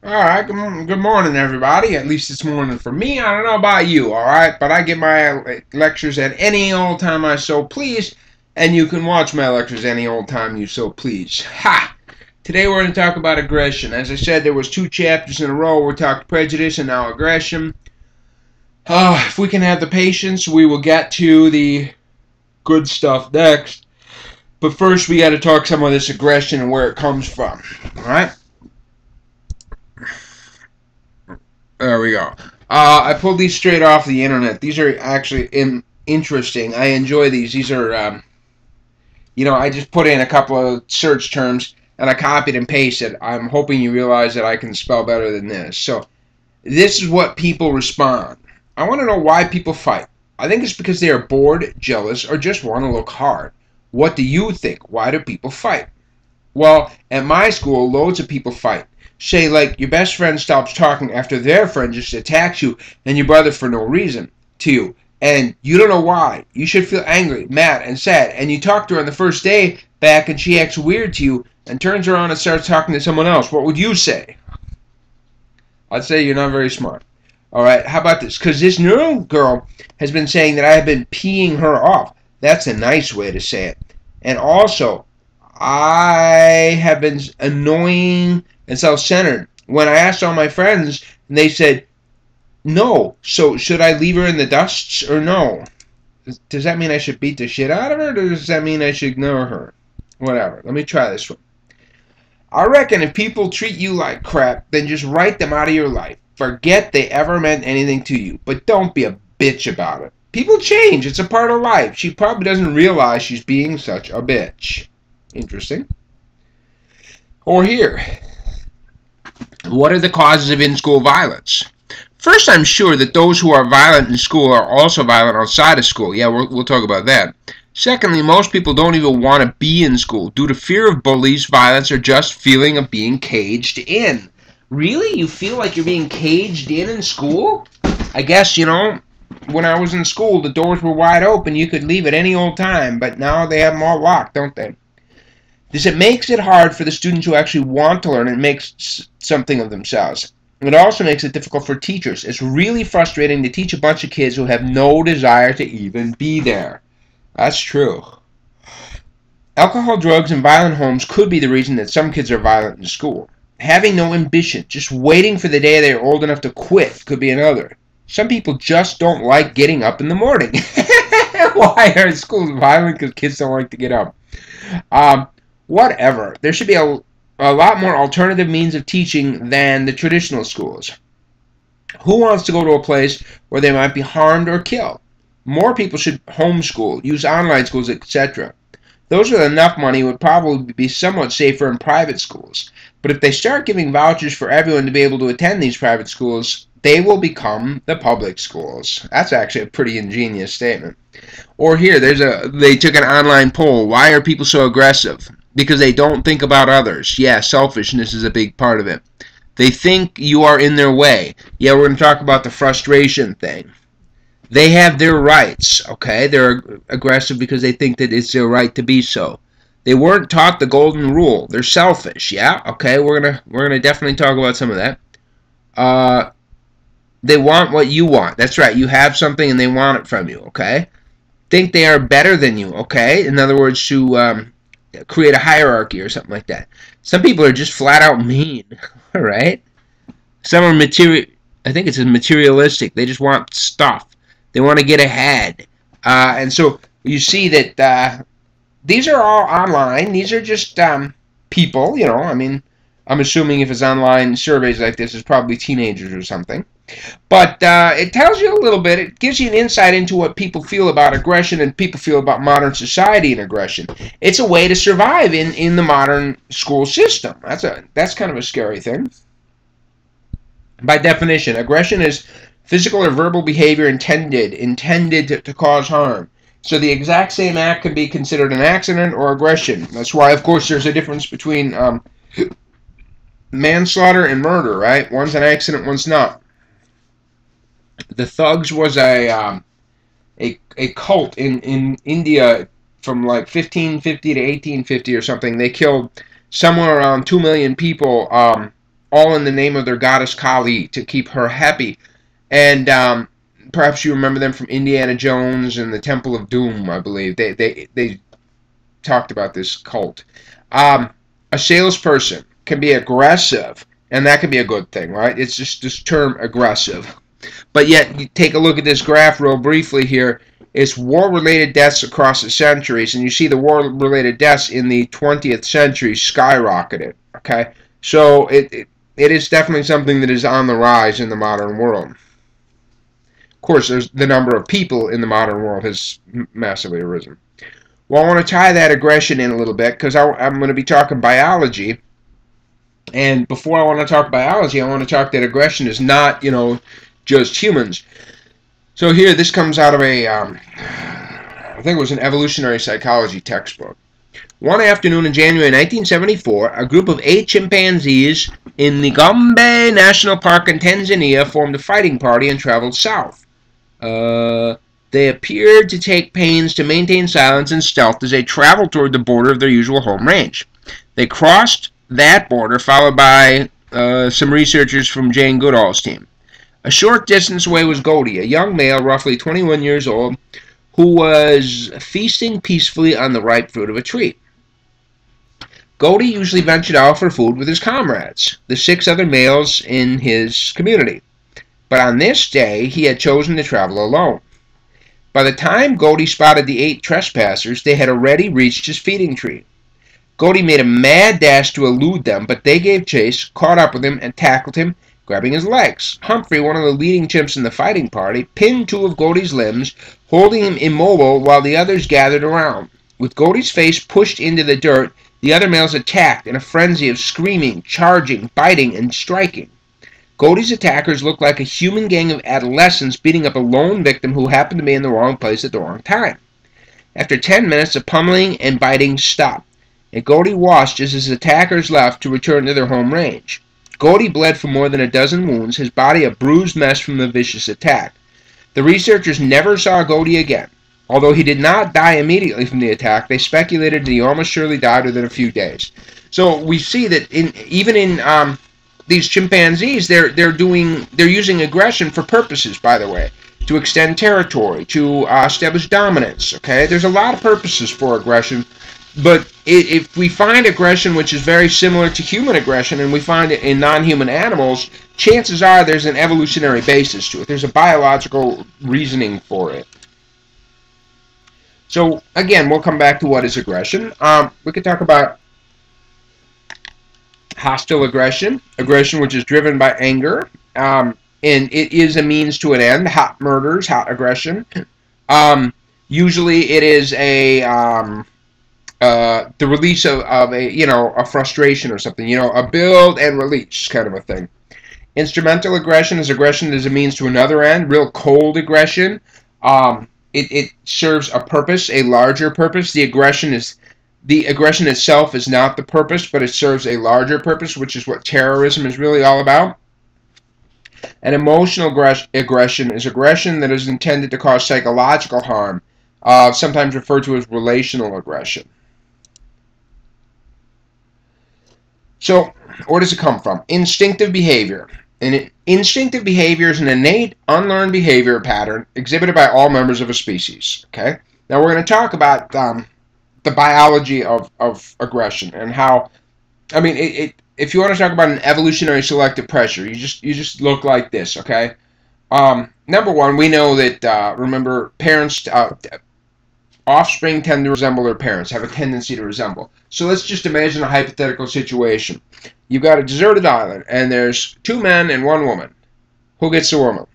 Alright, good morning, everybody. At least it's morning for me. I don't know about you, alright? But I get my lectures at any old time I so please, and you can watch my lectures any old time you so please. Ha! Today we're going to talk about aggression. As I said, there was 2 chapters in a row. We talked prejudice and now aggression. If we can have the patience, we will get to the good stuff next. But first, we got to talk some of this aggression and where it comes from, alright? There we go. I pulled these straight off the internet. These are actually interesting. I enjoy these. These are, I just put in a couple of search terms and I copied and pasted. I'm hoping you realize that I can spell better than this. So, this is what people respond. I want to know why people fight. I think it's because they are bored, jealous, or just want to look hard. What do you think? Why do people fight? Well, at my school, loads of people fight. Say, like, your best friend stops talking after their friend just attacks you and your brother for no reason to you. And you don't know why. You should feel angry, mad, and sad. And you talk to her on the first day back and she acts weird to you and turns around and starts talking to someone else. What would you say? I'd say you're not very smart. Alright, how about this? Because this new girl has been saying that I have been peeing her off. That's a nice way to say it. And also, I have been annoying and self-centered. When I asked all my friends, they said, no. So should I leave her in the dusts or no? Does that mean I should beat the shit out of her? Or does that mean I should ignore her? Whatever. Let me try this one. I reckon if people treat you like crap, then just write them out of your life. Forget they ever meant anything to you. But don't be a bitch about it. People change. It's a part of life. She probably doesn't realize she's being such a bitch. Interesting. Or here. What are the causes of in-school violence? First, I'm sure that those who are violent in school are also violent outside of school. Yeah, we'll talk about that. Secondly, most people don't even want to be in school due to fear of bullies, violence, or just feeling of being caged in. Really? You feel like you're being caged in school? I guess, when I was in school, the doors were wide open. You could leave at any old time, but now they have them all locked, don't they? It makes it hard for the students who actually want to learn and make something of themselves. It also makes it difficult for teachers. It's really frustrating to teach a bunch of kids who have no desire to even be there. That's true. Alcohol, drugs, and violent homes could be the reason that some kids are violent in school. Having no ambition, just waiting for the day they're old enough to quit, could be another. Some people just don't like getting up in the morning. Why are schools violent? Because kids don't like to get up. Whatever. There should be a lot more alternative means of teaching than the traditional schools. Who wants to go to a place where they might be harmed or killed? More people should homeschool, use online schools, etc. Those with enough money would probably be somewhat safer in private schools. But if they start giving vouchers for everyone to be able to attend these private schools, they will become the public schools. That's actually a pretty ingenious statement. Or here, they took an online poll. Why are people so aggressive? Because they don't think about others. Yeah, selfishness is a big part of it. They think you are in their way. Yeah, we're going to talk about the frustration thing. They have their rights, okay? They're aggressive because they think that it's their right to be so. They weren't taught the golden rule. They're selfish, yeah? Okay, we're gonna definitely talk about some of that. They want what you want. That's right. You have something and they want it from you, okay? Think they are better than you, okay? In other words, to create a hierarchy or something like that. Some people are just flat out mean, right? Some are I think it's materialistic. They just want stuff. They want to get ahead. And so you see that these are all online. These are just people, I mean, I'm assuming if it's online surveys like this, it's probably teenagers or something. But it tells you a little bit. It gives you an insight into what people feel about aggression and people feel about modern society and aggression. It's a way to survive in the modern school system. That's kind of a scary thing. By definition, aggression is physical or verbal behavior intended to cause harm. So the exact same act can be considered an accident or aggression. That's why, of course, there's a difference between manslaughter and murder, right? One's an accident, one's not. The thugs was a cult in India from like 1550 to 1850 or something. They killed somewhere around 2 million people all in the name of their goddess Kali to keep her happy. And perhaps you remember them from Indiana Jones and the Temple of Doom, I believe. They talked about this cult. A salesperson can be aggressive, and that can be a good thing, right? It's just this term aggressive. But yet, you take a look at this graph real briefly here. It's war-related deaths across the centuries, and you see the war-related deaths in the 20th century skyrocketed, okay? So it is definitely something that is on the rise in the modern world. Of course, there's the number of people in the modern world has massively arisen. Well, I want to tie that aggression in a little bit because I'm going to be talking biology. And before I want to talk biology, I want to talk that aggression is not, just humans. So here, this comes out of I think it was an evolutionary psychology textbook. One afternoon in January 1974, a group of 8 chimpanzees in the Gombe National Park in Tanzania formed a fighting party and traveled south. They appeared to take pains to maintain silence and stealth as they traveled toward the border of their usual home range. They crossed that border, followed by some researchers from Jane Goodall's team. A short distance away was Goldie, a young male, roughly 21 years old, who was feasting peacefully on the ripe fruit of a tree. Goldie usually ventured out for food with his comrades, the 6 other males in his community. But on this day, he had chosen to travel alone. By the time Goldie spotted the 8 trespassers, they had already reached his feeding tree. Goldie made a mad dash to elude them, but they gave chase, caught up with him, and tackled him, grabbing his legs. Humphrey, one of the leading chimps in the fighting party, pinned 2 of Goldie's limbs, holding him immobile while the others gathered around. With Goldie's face pushed into the dirt, the other males attacked in a frenzy of screaming, charging, biting, and striking. Goldie's attackers looked like a human gang of adolescents beating up a lone victim who happened to be in the wrong place at the wrong time. After 10 minutes, the pummeling and biting stopped, and Goldie watched as his attackers left to return to their home range. Goldie bled from more than a dozen wounds, his body a bruised mess from the vicious attack. The researchers never saw Goldie again. Although he did not die immediately from the attack, they speculated that he almost surely died within a few days. So we see that even in these chimpanzees, they're using aggression for purposes, by the way, to extend territory, to establish dominance. Okay, there's a lot of purposes for aggression, but if we find aggression which is very similar to human aggression, and we find it in non-human animals, chances are there's an evolutionary basis to it. There's a biological reasoning for it. So again, we'll come back to what is aggression. We could talk about hostile aggression, aggression which is driven by anger, and it is a means to an end. Hot murders, hot aggression. Usually, it is the release of a frustration or something. A build and release kind of a thing. Instrumental aggression is aggression that is a means to another end. Real cold aggression. It serves a purpose, a larger purpose. The aggression itself is not the purpose, but it serves a larger purpose, which is what terrorism is really all about. And emotional aggression is aggression that is intended to cause psychological harm, sometimes referred to as relational aggression. So, where does it come from? Instinctive behavior. And instinctive behavior is an innate, unlearned behavior pattern exhibited by all members of a species. Okay. Now we're going to talk about the biology of aggression and how. I mean, if you want to talk about an evolutionary selective pressure, you just look like this. Okay. Number one, we know that remember parents. Offspring tend to resemble their parents, have a tendency to resemble. So let's just imagine a hypothetical situation. You've got a deserted island, and there's 2 men and 1 woman. Who gets the woman?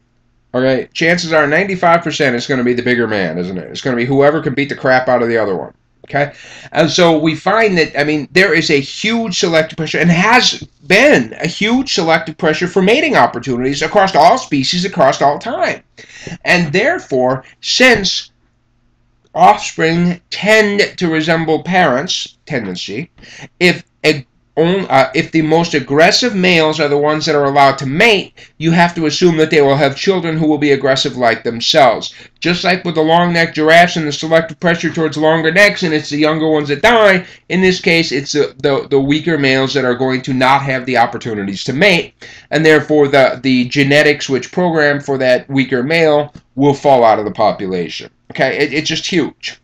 Okay, chances are 95% it's going to be the bigger man, isn't it? It's going to be whoever can beat the crap out of the other one. Okay? And so we find that, there is a huge selective pressure, and has been a huge selective pressure for mating opportunities across all species, across all time. And therefore, since offspring tend to resemble parents, tendency, if a if the most aggressive males are the ones that are allowed to mate, you have to assume that they will have children who will be aggressive like themselves. Just like with the long-necked giraffes and the selective pressure towards longer necks, and it's the younger ones that die, in this case, it's the weaker males that are going to not have the opportunities to mate, and therefore the genetics which program for that weaker male will fall out of the population. Okay, it's just huge.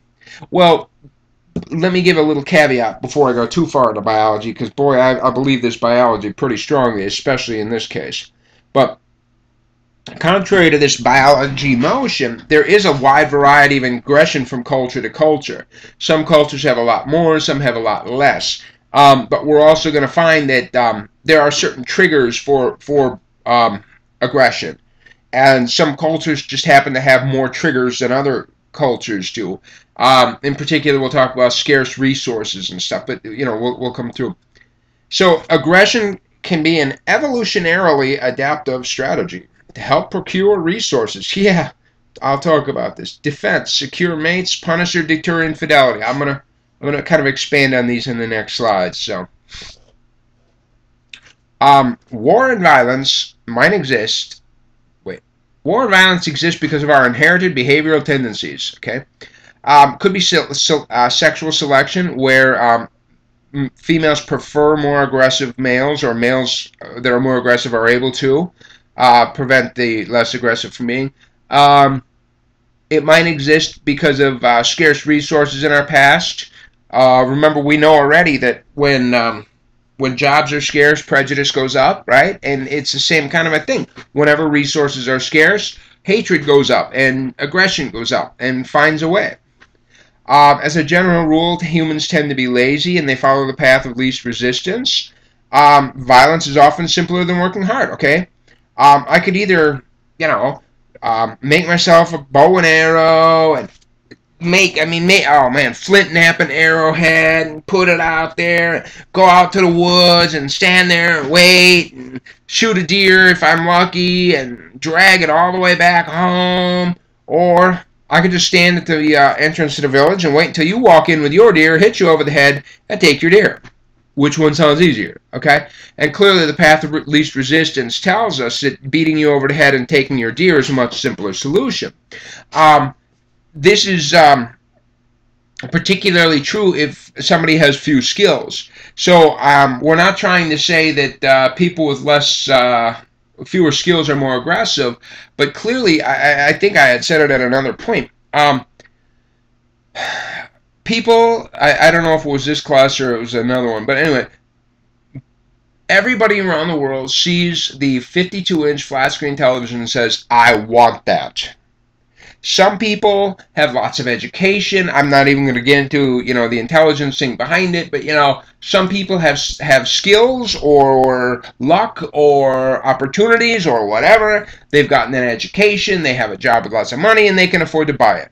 Well, let me give a little caveat before I go too far into biology, because boy, I believe this biology pretty strongly, especially in this case. But contrary to this biology notion, there is a wide variety of aggression from culture to culture. Some cultures have a lot more, some have a lot less. But we're also going to find that there are certain triggers for aggression. And some cultures just happen to have more triggers than other cultures do. In particular, we'll talk about scarce resources and stuff, but we'll come through. So aggression can be an evolutionarily adaptive strategy to help procure resources. Yeah, I'll talk about this. Defense, secure mates, punish or deter infidelity. I'm gonna kind of expand on these in the next slides. So, war and violence might exist. War and violence exists because of our inherited behavioral tendencies. Okay. Could be sexual selection, where females prefer more aggressive males, or males that are more aggressive are able to prevent the less aggressive from being. It might exist because of scarce resources in our past. Remember, we know already that when jobs are scarce, prejudice goes up, right? And it's the same kind of a thing. Whenever resources are scarce, hatred goes up, and aggression goes up, and finds a way. As a general rule, humans tend to be lazy, and they follow the path of least resistance. Violence is often simpler than working hard, okay? I could either, make myself a bow and arrow, and flint knap an arrowhead and put it out there, go out to the woods and stand there and wait and shoot a deer if I'm lucky and drag it all the way back home. Or I could just stand at the entrance to the village and wait until you walk in with your deer, hit you over the head, and take your deer. Which one sounds easier, okay? And clearly the path of least resistance tells us that beating you over the head and taking your deer is a much simpler solution. This is particularly true if somebody has few skills. So we're not trying to say that people with fewer skills are more aggressive, but clearly, I think I had said it at another point. People, I don't know if it was this class or it was another one, but anyway, everybody around the world sees the 52-inch flat screen television and says, I want that. Some people have lots of education. I'm not even going to get into, the intelligence thing behind it, but, some people have skills or luck or opportunities or whatever. They've gotten an education, they have a job with lots of money, and they can afford to buy it.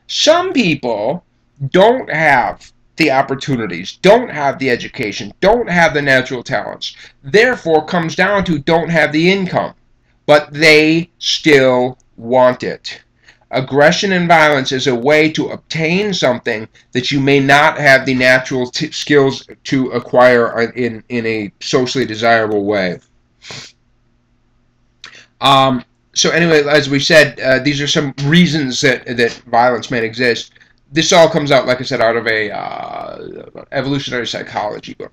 Some people don't have the opportunities, don't have the education, don't have the natural talents. Therefore, comes down to don't have the income, but they still want it. Aggression and violence is a way to obtain something that you may not have the natural skills to acquire in a socially desirable way. So anyway, as we said, these are some reasons that violence may exist. This all comes out, like I said, out of a evolutionary psychology book.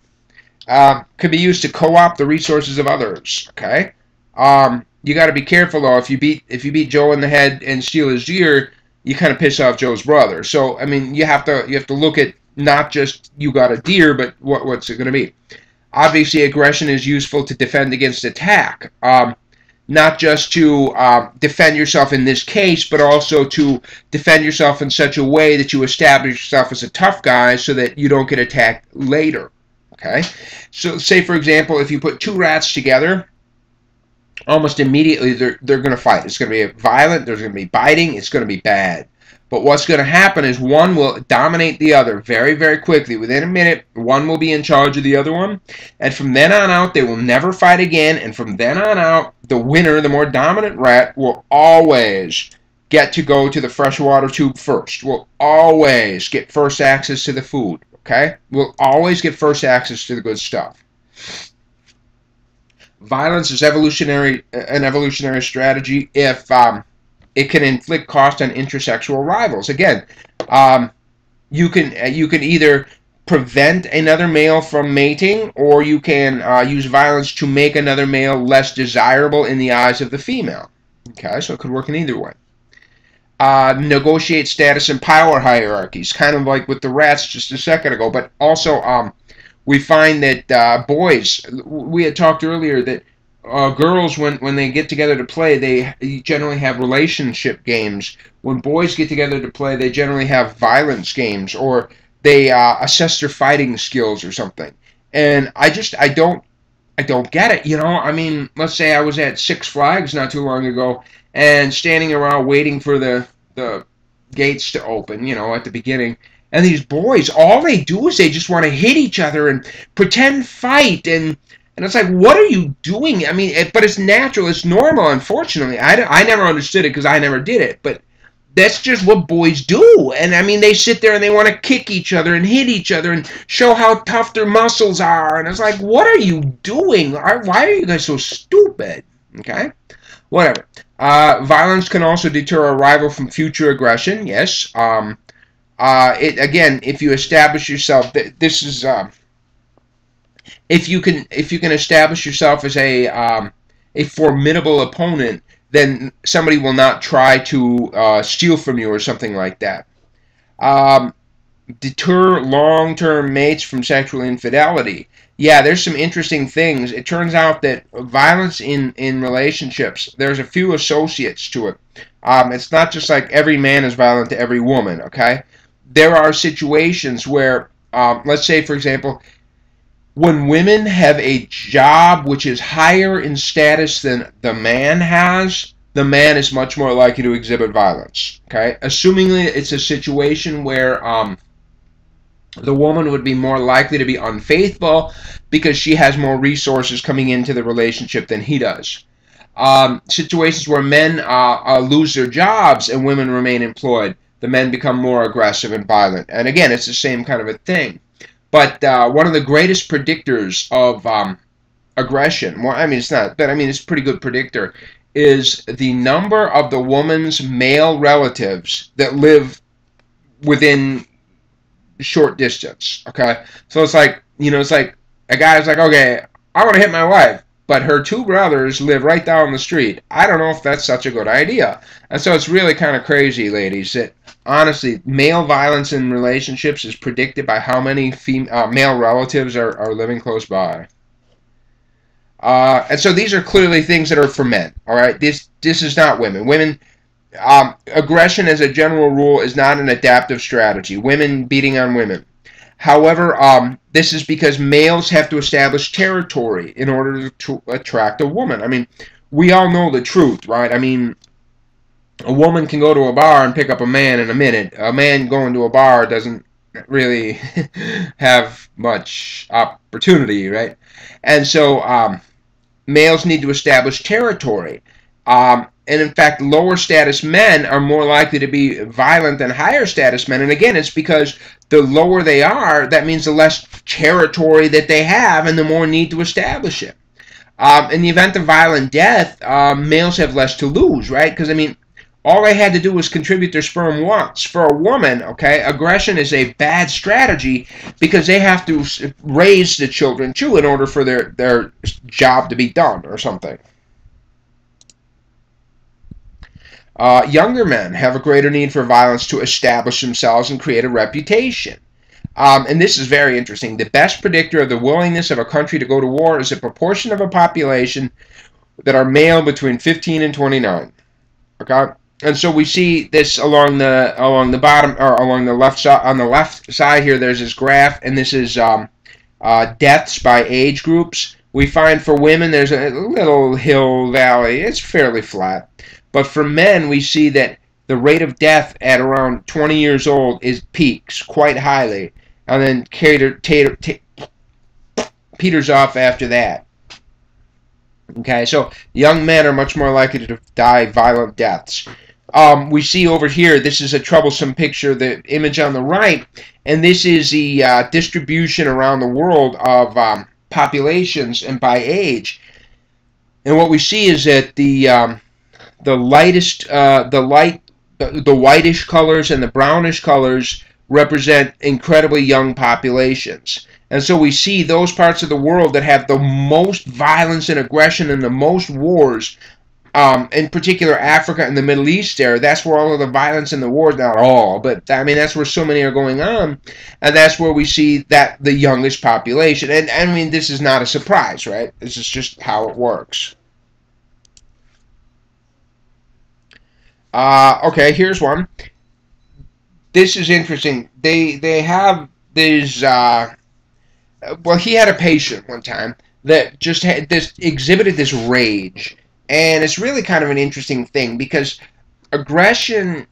Could be used to co-opt the resources of others. Okay. You got to be careful though. If you beat Joe in the head and steal his deer, you kind of piss off Joe's brother. So I mean, you have to look at not just you got a deer, but what's it going to be. Obviously, aggression is useful to defend against attack. Not just to defend yourself in this case, but also to defend yourself in such a way that you establish yourself as a tough guy so that you don't get attacked later. Okay? So say, for example, if you put two rats together, almost immediately they're going to fight. It's going to be violent, there's going to be biting, it's going to be bad. But what's going to happen is one will dominate the other very, very quickly. Within a minute, one will be in charge of the other one. And from then on out, they will never fight again. And from then on out, the winner, the more dominant rat, will always get to go to the freshwater tube first. Will always get first access to the food. Okay? We'll always get first access to the good stuff. Violence is an evolutionary strategy if it can inflict cost on intersexual rivals. Again, you can either prevent another male from mating, or you can use violence to make another male less desirable in the eyes of the female. Okay, so it could work in either way. Negotiate status and power hierarchies, kind of like with the rats just a second ago, but also we find that boys, we had talked earlier that girls, when they get together to play, they generally have relationship games. When boys get together to play, they generally have violence games, or they assess their fighting skills or something. And I don't get it, you know? I mean, let's say I was at Six Flags not too long ago and standing around waiting for the gates to open, you know, at the beginning. And these boys, all they do is they just want to hit each other and pretend fight. And it's like, what are you doing? I mean, but it's natural. It's normal, unfortunately. I never understood it because I never did it. But that's just what boys do. And I mean, they sit there and they want to kick each other and hit each other and show how tough their muscles are. And it's like, what are you doing? Why are you guys so stupid? Okay? Whatever. Violence can also deter a rival from future aggression. Yes. Again, if you establish yourself, this is if you can establish yourself as a formidable opponent, then somebody will not try to steal from you or something like that. Deter long-term mates from sexual infidelity. Yeah, there's some interesting things. It turns out that violence in relationships, there's a few associates to it. It's not just like every man is violent to every woman, okay? There are situations where, let's say, for example, when women have a job which is higher in status than the man has, the man is much more likely to exhibit violence. Okay, assuming it's a situation where the woman would be more likely to be unfaithful because she has more resources coming into the relationship than he does. Situations where men lose their jobs and women remain employed, the men become more aggressive and violent. And again, it's the same kind of a thing. But one of the greatest predictors of aggression, well, I mean, it's not, but I mean, it's a pretty good predictor, is the number of the woman's male relatives that live within short distance. Okay, so it's like, you know, it's like a guy's like, okay, I want to hit my wife, but her two brothers live right down the street. I don't know if that's such a good idea. And so it's really kind of crazy, ladies, that honestly, male violence in relationships is predicted by how many male relatives are living close by. And so these are clearly things that are for men. All right, this is not women. Women, aggression as a general rule is not an adaptive strategy. Women beating on women. However, this is because males have to establish territory in order to attract a woman. I mean, we all know the truth, right? I mean, a woman can go to a bar and pick up a man in a minute. A man going to a bar doesn't really have much opportunity, right? And so males need to establish territory. And in fact, lower status men are more likely to be violent than higher status men. And again, it's because the lower they are, that means the less territory that they have and the more need to establish it. In the event of violent death, males have less to lose, right? Because, I mean, all they had to do was contribute their sperm once. For a woman, okay, aggression is a bad strategy because they have to raise the children, too, in order for their job to be done or something. Younger men have a greater need for violence to establish themselves and create a reputation. And this is very interesting. The best predictor of the willingness of a country to go to war is a proportion of a population that are male between 15 and 29. Okay? And so we see this along the bottom, or along the left side. On the left side here, there's this graph, and this is deaths by age groups. We find for women there's a little hill valley. It's fairly flat. But for men, we see that the rate of death at around 20 years old peaks quite highly, and then peters off after that. Okay, so young men are much more likely to die violent deaths. We see over here, this is a troublesome picture, the image on the right, and this is the distribution around the world of populations and by age. And what we see is that the lightest, the whitish colors and the brownish colors represent incredibly young populations. And so we see those parts of the world that have the most violence and aggression and the most wars, in particular Africa and the Middle East there, that's where all of the violence and the wars, not all, but I mean that's where so many are going on, and that's where we see that the youngest population. And I mean this is not a surprise, right? This is just how it works. Okay, here's one. This is interesting. They have these. Well, he had a patient one time that just had this exhibited this rage, and it's really kind of an interesting thing because aggression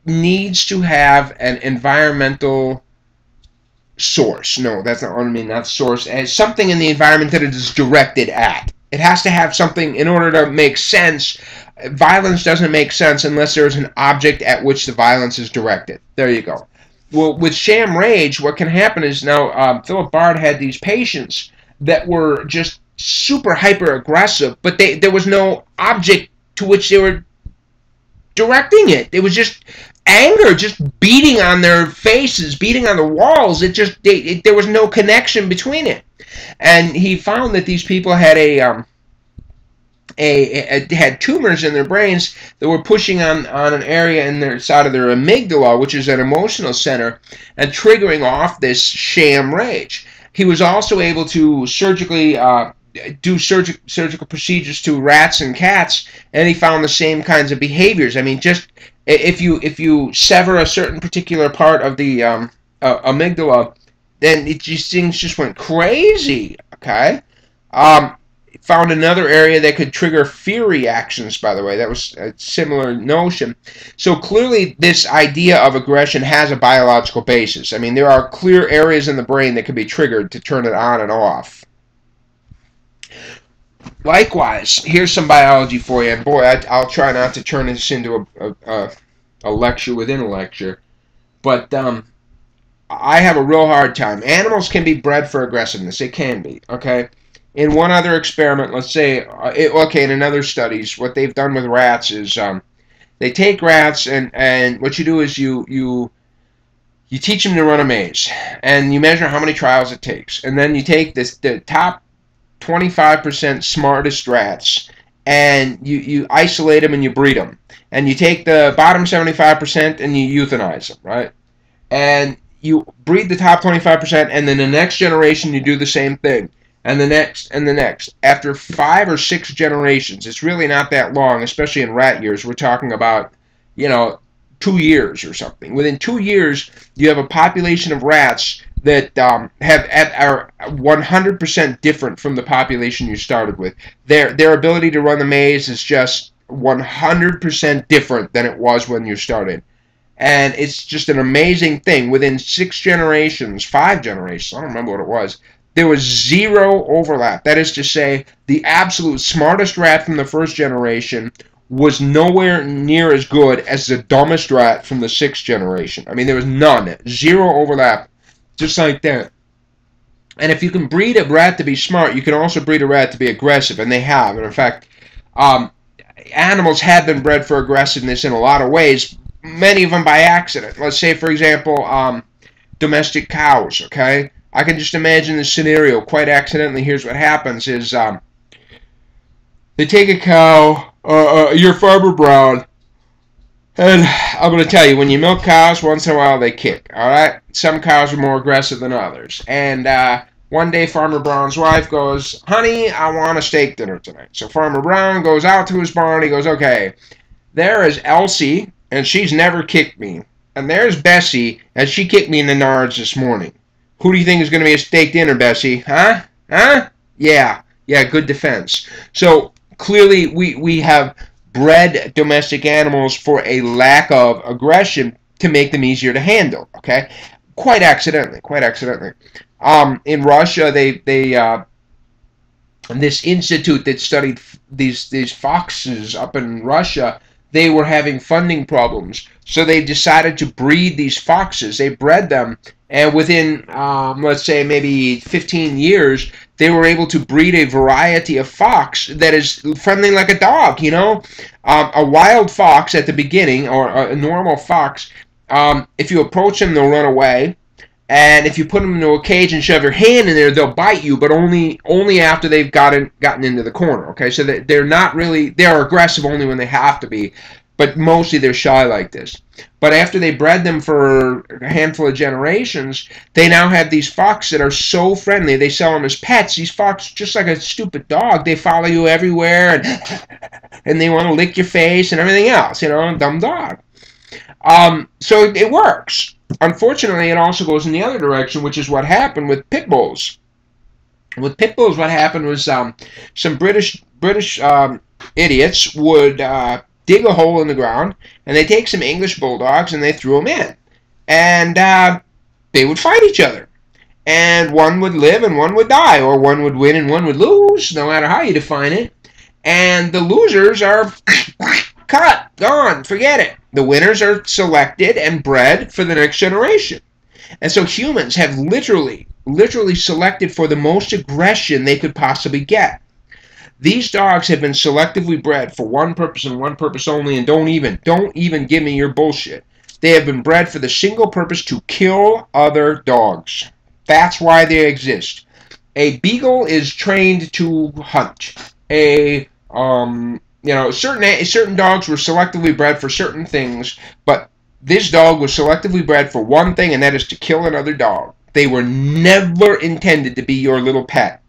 needs to have an environmental source. No, that's not what I mean. Not source. As something in the environment that it is directed at. It has to have something in order to make sense. Violence doesn't make sense unless there's an object at which the violence is directed. There you go. Well, with sham rage, what can happen is now Philip Bard had these patients that were just super hyper aggressive, but there was no object to which they were directing it. It was just anger, just beating on their faces, beating on the walls. There was no connection between it. And he found that these people had had tumors in their brains that were pushing on an area in their side of their amygdala, which is an emotional center, and triggering off this sham rage. He was also able to surgically do surgical procedures to rats and cats, and he found the same kinds of behaviors. I mean, just if you sever a certain particular part of the amygdala, then these things just went crazy. Okay. Found another area that could trigger fear reactions, by the way. That was a similar notion. So clearly this idea of aggression has a biological basis. I mean, there are clear areas in the brain that can be triggered to turn it on and off. Likewise, here's some biology for you. And boy, I'll try not to turn this into a lecture within a lecture. But I have a real hard time. Animals can be bred for aggressiveness. They can be, okay? In one other experiment, let's say, in another studies, what they've done with rats is they take rats and what you do is you teach them to run a maze, and you measure how many trials it takes, and then you take the top 25% smartest rats, and you isolate them and you breed them, and you take the bottom 75% and you euthanize them, right? And you breed the top 25%, and then the next generation you do the same thing. And the next, and the next. After 5 or 6 generations, it's really not that long, especially in rat years. We're talking about, 2 years or something. Within 2 years, you have a population of rats that are 100% different from the population you started with. Their ability to run the maze is just 100% different than it was when you started. And it's just an amazing thing. Within 6 generations, 5 generations, I don't remember what it was, there was zero overlap. That is to say, the absolute smartest rat from the first generation was nowhere near as good as the dumbest rat from the 6th generation. I mean, there was none. Zero overlap. Just like that. And if you can breed a rat to be smart, you can also breed a rat to be aggressive, and they have. And in fact, animals have been bred for aggressiveness in a lot of ways, many of them by accident. Let's say, for example, domestic cows, okay? I can just imagine the scenario quite accidentally. Here's what happens is they take a cow, you're Farmer Brown, and I'm going to tell you, when you milk cows, once in a while they kick, all right? Some cows are more aggressive than others. And one day Farmer Brown's wife goes, honey, I want a steak dinner tonight. So Farmer Brown goes out to his barn. He goes, okay, there is Elsie, and she's never kicked me. And there's Bessie, and she kicked me in the nards this morning. Who do you think is going to be a steak dinner, Bessie? Huh? Huh? Yeah, good defense. So clearly we have bred domestic animals for a lack of aggression to make them easier to handle, okay? Quite accidentally. In Russia, this institute that studied these foxes up in Russia, they were having funding problems. So they decided to breed these foxes. They bred them, and within, let's say, maybe 15 years, they were able to breed a variety of fox that is friendly like a dog, you know? A wild fox at the beginning, or a normal fox, if you approach them, they'll run away. And if you put them into a cage and shove your hand in there, they'll bite you, but only after they've gotten into the corner. Okay, so they're not really, they're aggressive only when they have to be, but mostly they're shy like this. But after they bred them for a handful of generations, they now have these fox that are so friendly. They sell them as pets. These fox, just like a stupid dog, they follow you everywhere, and they want to lick your face and everything else. You know, dumb dog. So it works. Unfortunately, it also goes in the other direction, which is what happened with pit bulls. With pit bulls, what happened was some British idiots would dig a hole in the ground, and they take some English bulldogs and they threw them in, and they would fight each other, and one would live and one would die, or one would win and one would lose, no matter how you define it. And the losers are cut, gone, forget it. The winners are selected and bred for the next generation. And so humans have literally selected for the most aggression they could possibly get. These dogs have been selectively bred for one purpose and one purpose only, and don't even give me your bullshit. They have been bred for the single purpose to kill other dogs. That's why they exist. A beagle is trained to hunt. Certain dogs were selectively bred for certain things, but this dog was selectively bred for one thing, and that is to kill another dog. They were never intended to be your little pet.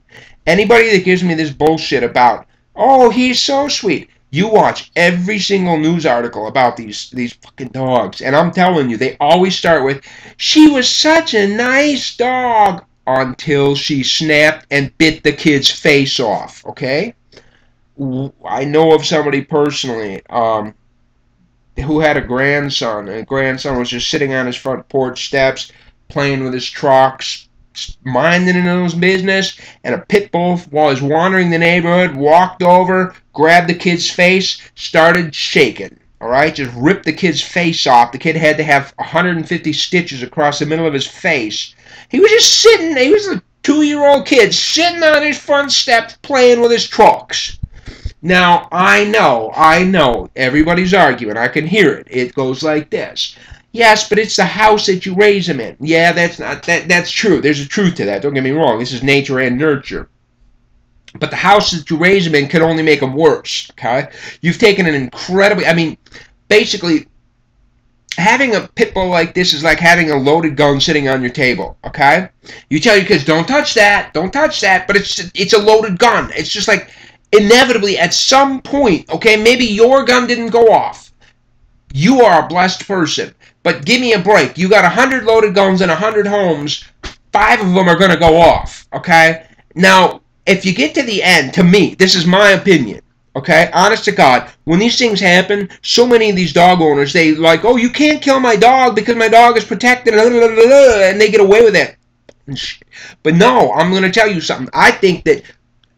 Anybody that gives me this bullshit about, oh, he's so sweet, you watch every single news article about these fucking dogs, and I'm telling you, they always start with, she was such a nice dog, until she snapped and bit the kid's face off, okay? I know of somebody personally who had a grandson, and the grandson was just sitting on his front porch steps, playing with his trucks, minding his business, and a pit bull, while he's wandering the neighborhood, walked over, grabbed the kid's face, started shaking. Alright, just ripped the kid's face off. The kid had to have 150 stitches across the middle of his face. He was just sitting, he was a 2-year-old kid, sitting on his front step, playing with his trucks. Now, I know, everybody's arguing. I can hear it. It goes like this. Yes, but it's the house that you raise them in. Yeah, that's true. There's a truth to that. Don't get me wrong. This is nature and nurture. But the house that you raise them in can only make them worse, okay? You've taken an incredibly, basically, having a pit bull like this is like having a loaded gun sitting on your table, okay? You tell your kids, don't touch that, but it's a loaded gun. It's just like, inevitably, at some point, okay, maybe your gun didn't go off. You are a blessed person. But give me a break. You got 100 loaded guns in 100 homes. 5 of them are going to go off, okay? Now, if you get to the end, to me, this is my opinion, okay? Honest to God, when these things happen, so many of these dog owners, they like, oh, you can't kill my dog because my dog is protected, and they get away with it. But no, I'm going to tell you something. I think that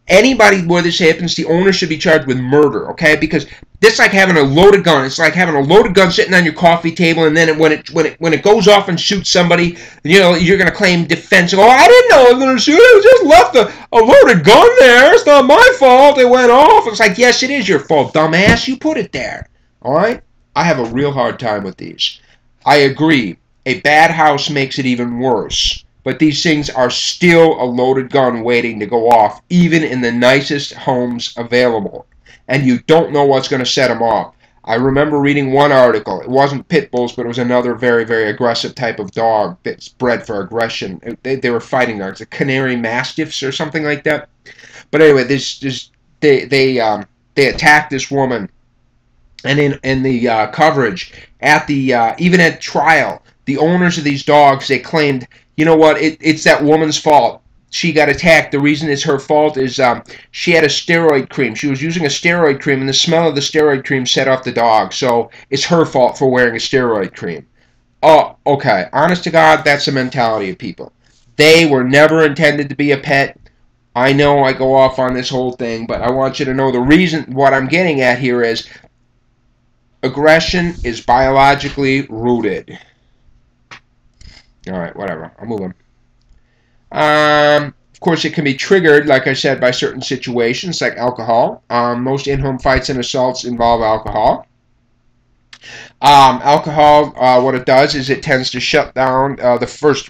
anybody where this happens, the owner should be charged with murder, okay? Because this is like having a loaded gun. It's like having a loaded gun sitting on your coffee table, and then when it goes off and shoots somebody, you know, you're going to claim defense. Oh, I didn't know I was going to shoot it. I just left a loaded gun there. It's not my fault. It went off. It's like, yes, it is your fault, dumbass. You put it there, all right? I have a real hard time with these. I agree. A bad house makes it even worse. But these things are still a loaded gun waiting to go off, even in the nicest homes available. And you don't know what's going to set them off. I remember reading one article. It wasn't pit bulls, but it was another very, very aggressive type of dog that's bred for aggression. They were fighting dogs, the canary mastiffs or something like that. But anyway, they attacked this woman, and in the coverage at the even at trial, the owners of these dogs, they claimed, you know what, it's that woman's fault. She got attacked. The reason it's her fault is she had a steroid cream. She was using a steroid cream, and the smell of the steroid cream set off the dog. So it's her fault for wearing a steroid cream. Oh, okay. Honest to God, that's the mentality of people. They were never intended to be a pet. I know I go off on this whole thing, but I want you to know the reason, what I'm getting at here is, Aggression is biologically rooted. All right, whatever. I'll move on. Of course, it can be triggered, like I said, by certain situations, like alcohol. Most in-home fights and assaults involve alcohol. Alcohol, what it does is it tends to shut down the first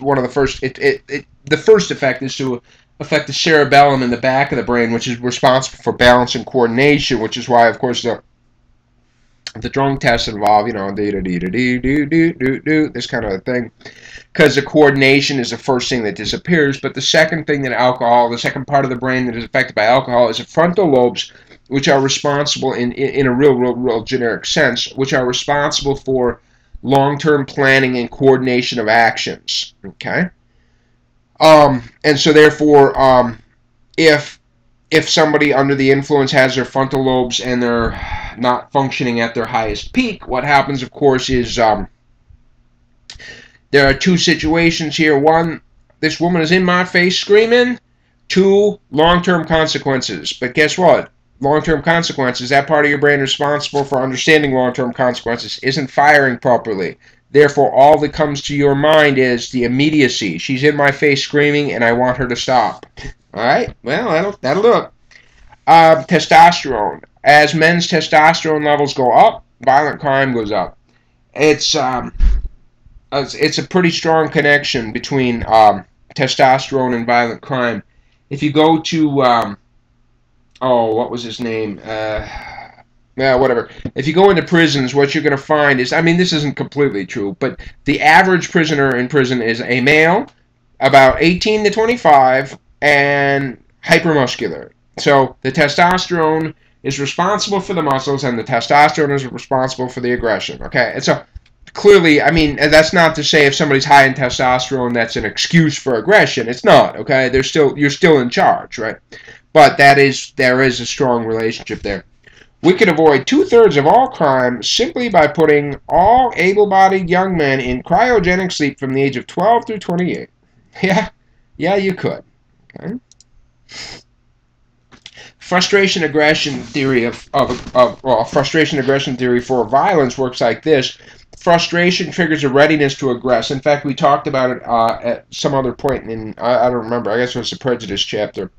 effect is to affect the cerebellum in the back of the brain, which is responsible for balance and coordination, which is why, of course, the drunk tests involve, you know, this kind of a thing, because the coordination is the first thing that disappears. But the second thing that the second part of the brain that is affected by alcohol is the frontal lobes, which are responsible in a real generic sense, which are responsible for long-term planning and coordination of actions. Okay, and so therefore, if somebody under the influence has their frontal lobes and they're not functioning at their highest peak, what happens, of course, is there are two situations here. One, this woman is in my face screaming. Two, long-term consequences. But guess what? Long-term consequences, that part of your brain responsible for understanding long-term consequences, isn't firing properly. Therefore, all that comes to your mind is the immediacy. She's in my face screaming, and I want her to stop. All right? Well, that'll do it. Testosterone. As men's testosterone levels go up, violent crime goes up. It's a pretty strong connection between testosterone and violent crime. If you go to, what was his name? Whatever. If you go into prisons, what you're going to find is, I mean, this isn't completely true, but the average prisoner in prison is a male, about 18 to 25, and hypermuscular. So the testosterone is responsible for the muscles, and the testosterone is responsible for the aggression. Okay, and so clearly, I mean, that's not to say if somebody's high in testosterone, that's an excuse for aggression. It's not. Okay, you're still in charge, right? But there is a strong relationship there. We could avoid 2/3 of all crime simply by putting all able-bodied young men in cryogenic sleep from the age of 12 through 28. Yeah, you could. Okay. Frustration aggression theory frustration aggression theory for violence works like this. Frustration triggers a readiness to aggress. In fact, we talked about it at some other point in, I don't remember, I guess it was the prejudice chapter.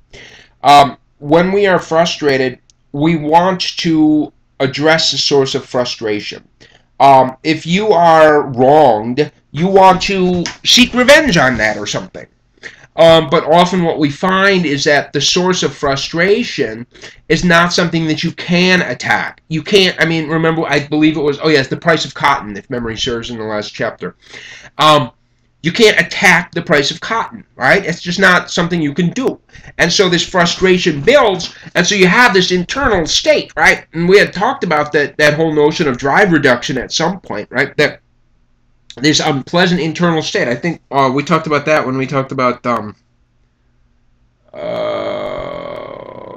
When we are frustrated, we want to address the source of frustration. If you are wronged, you want to seek revenge on that or something. But often what we find is that the source of frustration is not something that you can attack. You can't, I mean, remember, I believe it was, it's the price of cotton, if memory serves, in the last chapter. You can't attack the price of cotton, right? It's just not something you can do. And so this frustration builds, and so you have this internal state, right? And we had talked about that whole notion of drive reduction at some point, right? That this unpleasant internal state. I think we talked about that when we talked about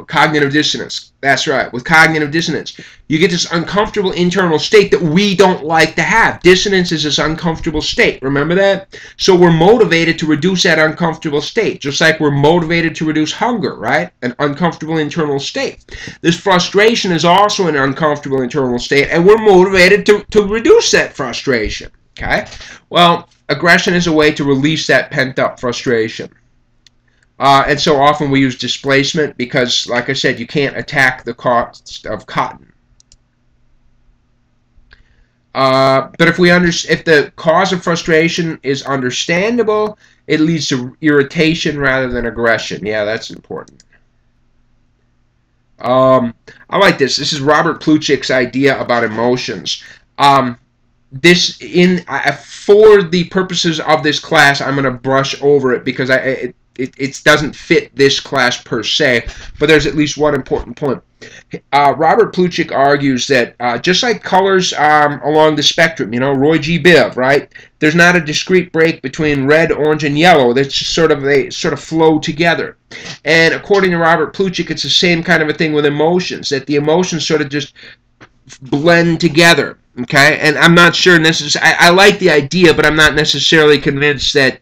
cognitive dissonance. That's right. With cognitive dissonance, you get this uncomfortable internal state that we don't like to have. Dissonance is this uncomfortable state. Remember that? So we're motivated to reduce that uncomfortable state, just like we're motivated to reduce hunger, right? An uncomfortable internal state. This frustration is also an uncomfortable internal state, and we're motivated to reduce that frustration. Okay? Well, aggression is a way to release that pent-up frustration. And so often we use displacement because, like I said, you can't attack the cost of cotton. But if the cause of frustration is understandable, it leads to irritation rather than aggression. Yeah, that's important. I like this. This is Robert Plutchik's idea about emotions. For the purposes of this class, I'm going to brush over it because it doesn't fit this class per se, but there's at least one important point. Robert Plutchik argues that just like colors along the spectrum, Roy G. Biv, right? There's not a discrete break between red, orange, and yellow. That's just they sort of flow together. And according to Robert Plutchik, it's the same kind of a thing with emotions, that the emotions sort of just blend together. Okay, and I'm not sure necessarily. I like the idea, but I'm not necessarily convinced that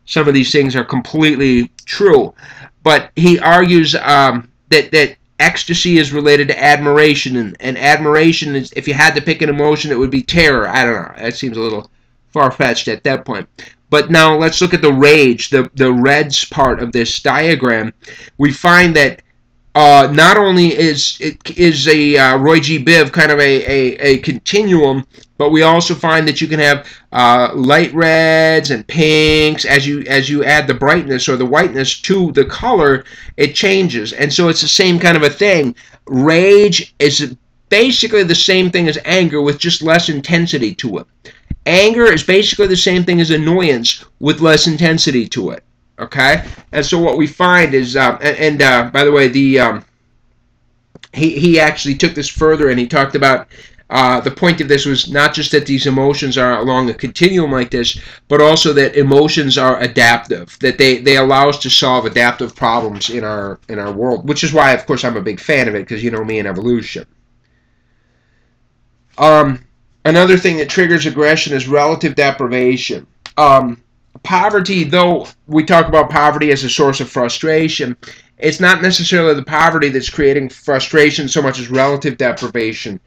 some of these things are completely true. But he argues that ecstasy is related to admiration, and admiration is, if you had to pick an emotion, it would be terror. I don't know. That seems a little far-fetched at that point. But now let's look at the rage, the reds part of this diagram. We find that not only is a Roy G. Biv kind of a continuum, but we also find that you can have light reds and pinks. As you add the brightness or the whiteness to the color, it changes. And so it's the same kind of a thing. Rage is basically the same thing as anger with just less intensity to it. Anger is basically the same thing as annoyance with less intensity to it. Okay, and so what we find is, by the way, he actually took this further, and he talked about the point of this was not just that these emotions are along a continuum like this, but also that emotions are adaptive, that they allow us to solve adaptive problems in our world, which is why, of course, I'm a big fan of it, because you know me and evolution. Another thing that triggers aggression is relative deprivation. Poverty, though we talk about poverty as a source of frustration, it's not necessarily the poverty that's creating frustration so much as relative deprivation.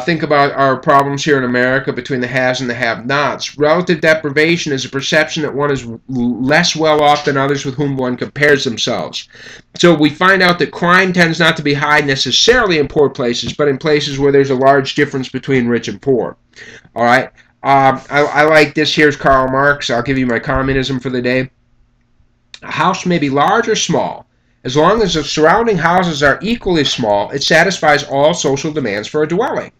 Think about our problems here in America between the haves and the have-nots. Relative deprivation is a perception that one is less well off than others with whom one compares themselves. So we find out that crime tends not to be high necessarily in poor places, but in places where there's a large difference between rich and poor. All right? I like this. Here's Karl Marx. I'll give you my communism for the day. A house may be large or small. As long as the surrounding houses are equally small, it satisfies all social demands for a dwelling.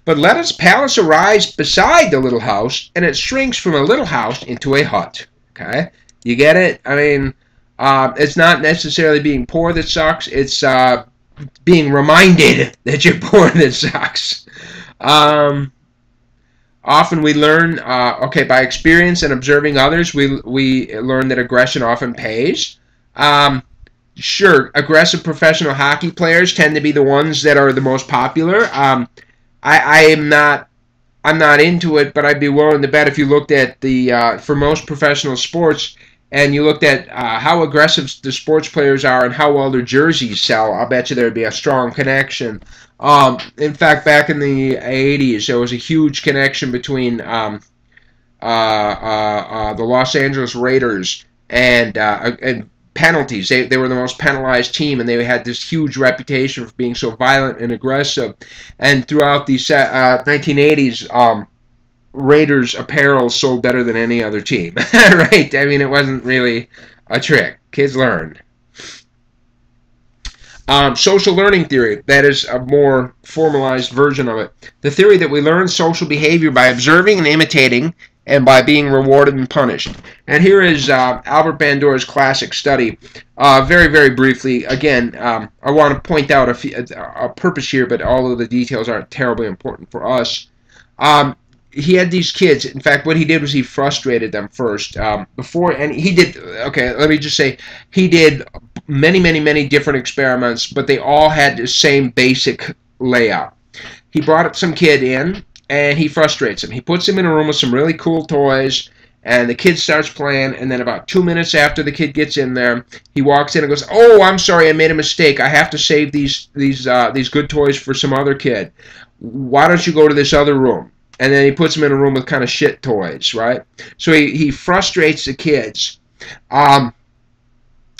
But let its palace arise beside the little house, and it shrinks from a little house into a hut. Okay? You get it? I mean, it's not necessarily being poor that sucks. It's being reminded that you're poor that sucks. Often we learn, by experience and observing others, we learn that aggression often pays. Sure, aggressive professional hockey players tend to be the ones that are the most popular. I'm not into it, but I'd be willing to bet if you looked at for most professional sports, and you looked at how aggressive the sports players are and how well their jerseys sell, I'll bet you there'd be a strong connection. In fact, back in the 80s, there was a huge connection between the Los Angeles Raiders and penalties. They were the most penalized team, and they had this huge reputation for being so violent and aggressive. And throughout the 1980s, Raiders apparel sold better than any other team. Right? I mean, it wasn't really a trick. Kids learned. Social learning theory, that is a more formalized version of it. The theory that we learn social behavior by observing and imitating and by being rewarded and punished. And here is Albert Bandura's classic study. Very, very briefly, again, I want to point out a purpose here, but all of the details aren't terribly important for us. He had these kids. In fact, what he did was he frustrated them first. He did many, many, many different experiments, but they all had the same basic layout. He brought some kid in, and he frustrates him. He puts him in a room with some really cool toys, and the kid starts playing, and then about 2 minutes after the kid gets in there, he walks in and goes, "Oh, I'm sorry, I made a mistake. I have to save these good toys for some other kid. Why don't you go to this other room?" And then he puts them in a room with kind of shit toys, right? So he frustrates the kids.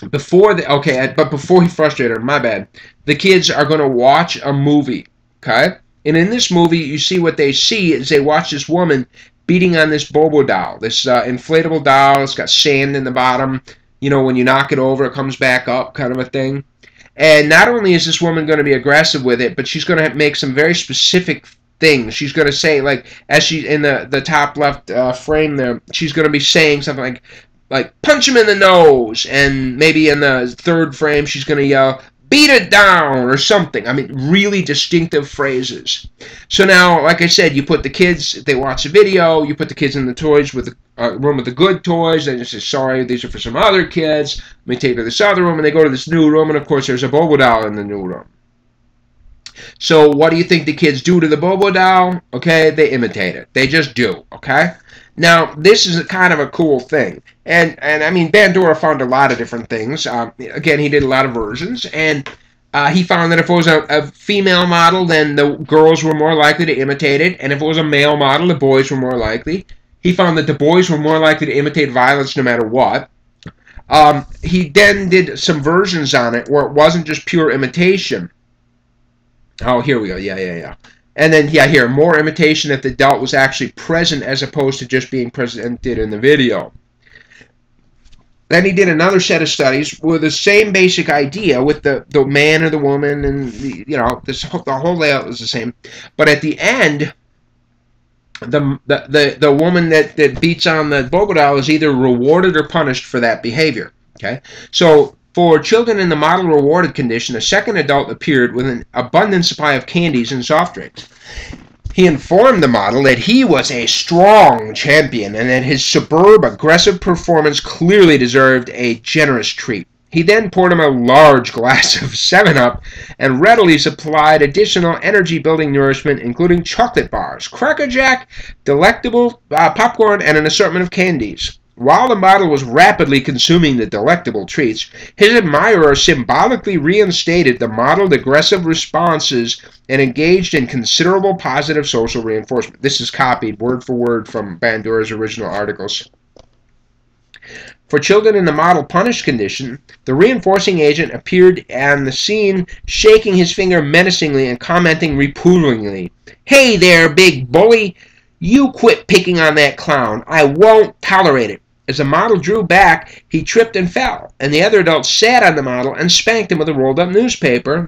Before he frustrated them, my bad, the kids are going to watch a movie, okay? And in this movie, you see what they see is they watch this woman beating on this Bobo doll, this inflatable doll. It's got sand in the bottom. You know, when you knock it over, it comes back up, kind of a thing. And not only is this woman going to be aggressive with it, but she's going to make some very specific things. She's going to say, like, as she in the top left frame there, she's going to be saying something like punch him in the nose, and maybe in the third frame she's going to yell, beat it down, or something. I mean, really distinctive phrases. So now, like I said, you put the kids, they watch a video, you put the kids in the toys with the room with the good toys, they just say, sorry, these are for some other kids, let me take you to this other room, and they go to this new room, and of course there's a Bobo doll in the new room. So what do you think the kids do to the Bobo doll? Okay, they imitate it. They just do, okay? Now, this is kind of a cool thing. And I mean, Bandura found a lot of different things. Again, he did a lot of versions. And He found that if it was a female model, then the girls were more likely to imitate it, and if it was a male model, the boys were more likely. He found that the boys were more likely to imitate violence no matter what. He then did some versions on it where it wasn't just pure imitation. Oh, here we go. Yeah. And then, yeah, here, more imitation if the adult was actually present as opposed to just being presented in the video. Then he did another set of studies with the same basic idea with the man or the woman, and the whole layout was the same. But at the end, the woman that beats on the Bobo doll is either rewarded or punished for that behavior. Okay, so for children in the model rewarded condition, a second adult appeared with an abundant supply of candies and soft drinks. He informed the model that he was a strong champion and that his superb, aggressive performance clearly deserved a generous treat. He then poured him a large glass of 7-Up and readily supplied additional energy-building nourishment, including chocolate bars, Cracker Jack, delectable popcorn, and an assortment of candies. While the model was rapidly consuming the delectable treats, his admirer symbolically reinstated the modeled aggressive responses and engaged in considerable positive social reinforcement. This is copied word for word from Bandura's original articles. For children in the model punished condition, the reinforcing agent appeared on the scene, shaking his finger menacingly and commenting reprovingly, "Hey there, big bully! You quit picking on that clown. I won't tolerate it." As the model drew back, he tripped and fell, and the other adult sat on the model and spanked him with a rolled-up